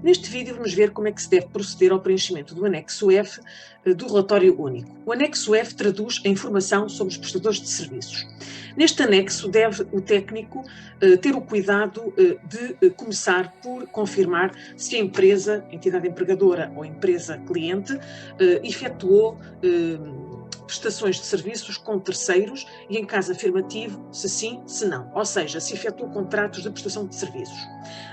Neste vídeo vamos ver como é que se deve proceder ao preenchimento do anexo F do relatório único. O anexo F traduz a informação sobre os prestadores de serviços. Neste anexo deve o técnico ter o cuidado de começar por confirmar se a empresa, entidade empregadora ou empresa cliente, efetuou prestações de serviços com terceiros e, em caso afirmativo, se sim, se não. Ou seja, se efetuou contratos de prestação de serviços.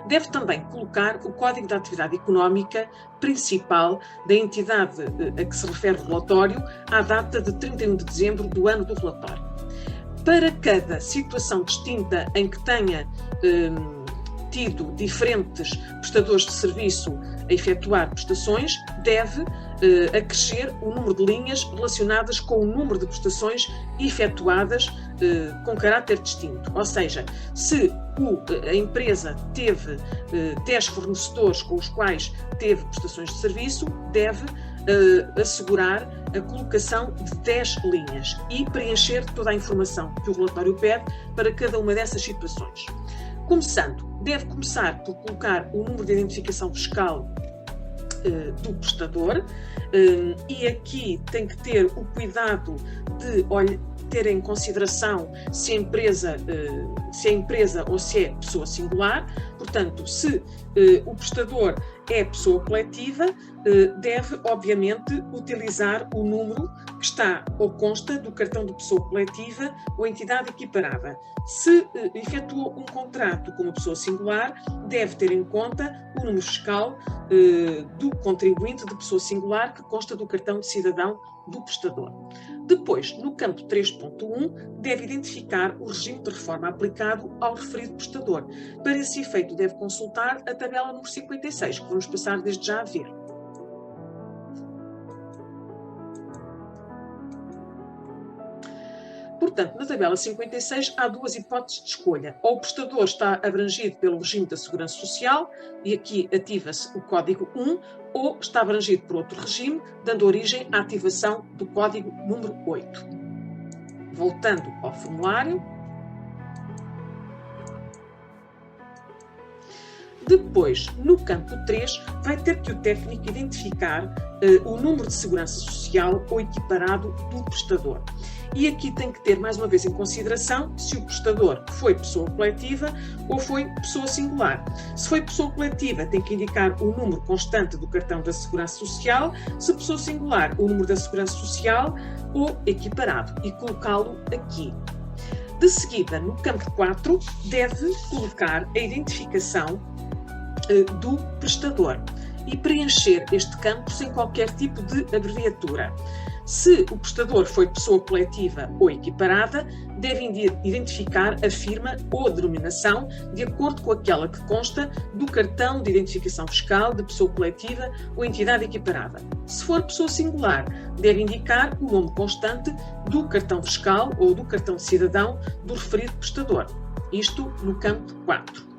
Deve também colocar o Código da Atividade Económica principal da entidade a que se refere o relatório à data de 31 de dezembro do ano do relatório. Para cada situação distinta em que tenha tido diferentes prestadores de serviço a efetuar prestações, deve acrescer o número de linhas relacionadas com o número de prestações efetuadas com caráter distinto. Ou seja, se a empresa teve 10 fornecedores com os quais teve prestações de serviço, deve assegurar a colocação de 10 linhas e preencher toda a informação que o relatório pede para cada uma dessas situações. Começando, deve começar por colocar o número de identificação fiscal do prestador e aqui tem que ter o cuidado de ter em consideração se a empresa ou se é pessoa singular. Portanto, se o prestador é pessoa coletiva, deve, obviamente, utilizar o número que está ou consta do cartão de pessoa coletiva ou entidade equiparada. Se efetuou um contrato com uma pessoa singular, deve ter em conta o número fiscal do contribuinte de pessoa singular que consta do cartão de cidadão do prestador. Depois, no campo 3.1, deve identificar o regime de reforma aplicado ao referido prestador. Para esse efeito, deve consultar a tabela número 56, que vamos passar desde já a ver. Portanto, na tabela 56 há duas hipóteses de escolha. Ou o prestador está abrangido pelo regime da Segurança Social, e aqui ativa-se o código 1, ou está abrangido por outro regime, dando origem à ativação do código número 8. Voltando ao formulário. Depois, no campo 3, vai ter que o técnico identificar o número de segurança social ou equiparado do prestador. E aqui tem que ter, mais uma vez, em consideração se o prestador foi pessoa coletiva ou foi pessoa singular. Se foi pessoa coletiva, tem que indicar o número constante do cartão da Segurança Social, se pessoa singular, o número da Segurança Social ou equiparado, e colocá-lo aqui. De seguida, no campo 4, deve colocar a identificação do prestador e preencher este campo sem qualquer tipo de abreviatura. Se o prestador foi pessoa coletiva ou equiparada, deve identificar a firma ou a denominação de acordo com aquela que consta do cartão de identificação fiscal de pessoa coletiva ou entidade equiparada. Se for pessoa singular, deve indicar o nome constante do cartão fiscal ou do cartão de cidadão do referido prestador. Isto no campo 4.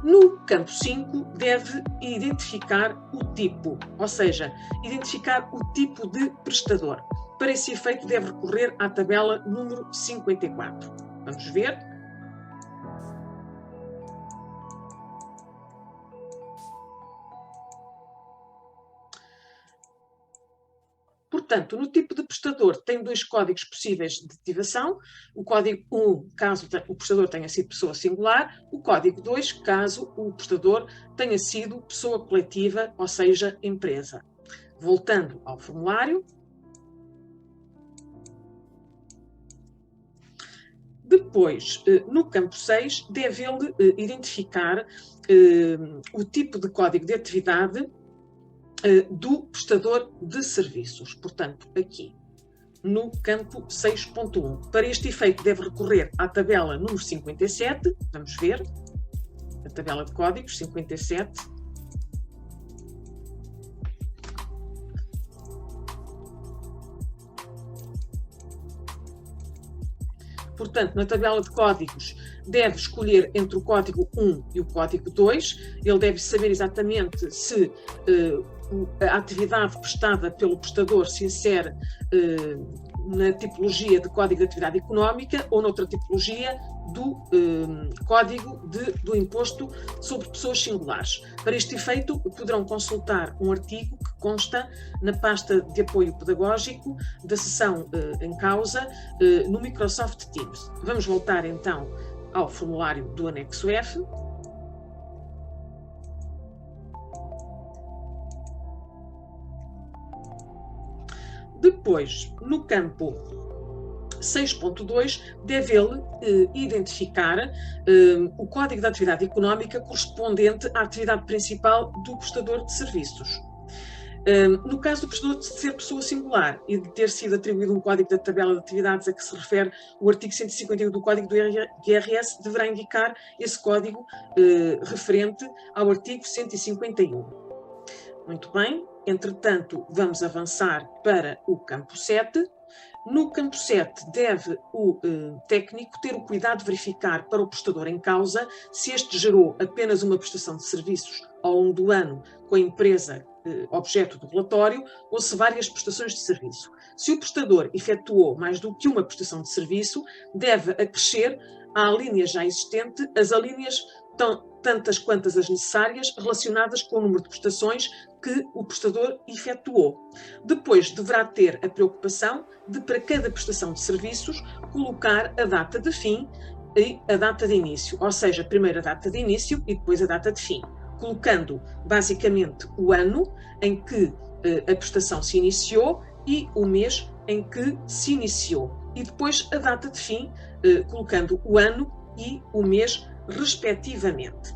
No campo 5, deve identificar o tipo, ou seja, identificar o tipo de prestador. Para esse efeito, deve recorrer à tabela número 54. Vamos ver. Portanto, no tipo de prestador tem dois códigos possíveis de ativação. O código 1, caso o prestador tenha sido pessoa singular. O código 2, caso o prestador tenha sido pessoa coletiva, ou seja, empresa. Voltando ao formulário. Depois, no campo 6, deve ele identificar o tipo de código de atividade do prestador de serviços. Portanto, aqui, no campo 6.1. Para este efeito, deve recorrer à tabela número 57. Vamos ver. A tabela de códigos 57. Portanto, na tabela de códigos, deve escolher entre o código 1 e o código 2. Ele deve saber exatamente se a atividade prestada pelo prestador se insere na tipologia de Código de Atividade Económica ou noutra tipologia do Código do Imposto sobre Pessoas Singulares. Para este efeito, poderão consultar um artigo que consta na pasta de apoio pedagógico da sessão em causa no Microsoft Teams. Vamos voltar então ao formulário do anexo F. Depois, no campo 6.2, deve ele identificar o Código de Atividade Económica correspondente à atividade principal do prestador de serviços. No caso do prestador de ser pessoa singular e de ter sido atribuído um código da tabela de atividades a que se refere o artigo 151 do Código do IRS, deverá indicar esse código referente ao artigo 151. Muito bem, entretanto, vamos avançar para o campo 7. No campo 7, deve o técnico ter o cuidado de verificar para o prestador em causa se este gerou apenas uma prestação de serviços ao longo do ano com a empresa objeto do relatório ou se várias prestações de serviço. Se o prestador efetuou mais do que uma prestação de serviço, deve acrescer à linha já existente as alíneas tantas quantas as necessárias relacionadas com o número de prestações que o prestador efetuou. Depois deverá ter a preocupação de, para cada prestação de serviços, colocar a data de fim e a data de início, ou seja, primeiro a data de início e depois a data de fim, colocando basicamente o ano em que a prestação se iniciou e o mês em que se iniciou, e depois a data de fim, colocando o ano e o mês respectivamente.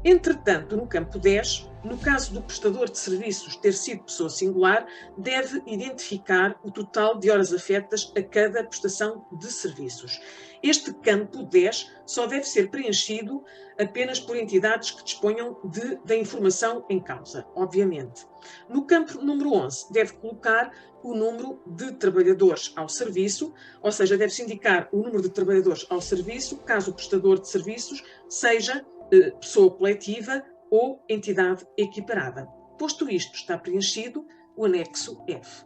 Entretanto, no campo 10, no caso do prestador de serviços ter sido pessoa singular, deve identificar o total de horas afetas a cada prestação de serviços. Este campo 10 só deve ser preenchido apenas por entidades que disponham da informação em causa, obviamente. No campo número 11, deve colocar o número de trabalhadores ao serviço, ou seja, deve-se indicar o número de trabalhadores ao serviço, caso o prestador de serviços seja pessoa coletiva ou entidade equiparada. Posto isto, está preenchido o anexo F.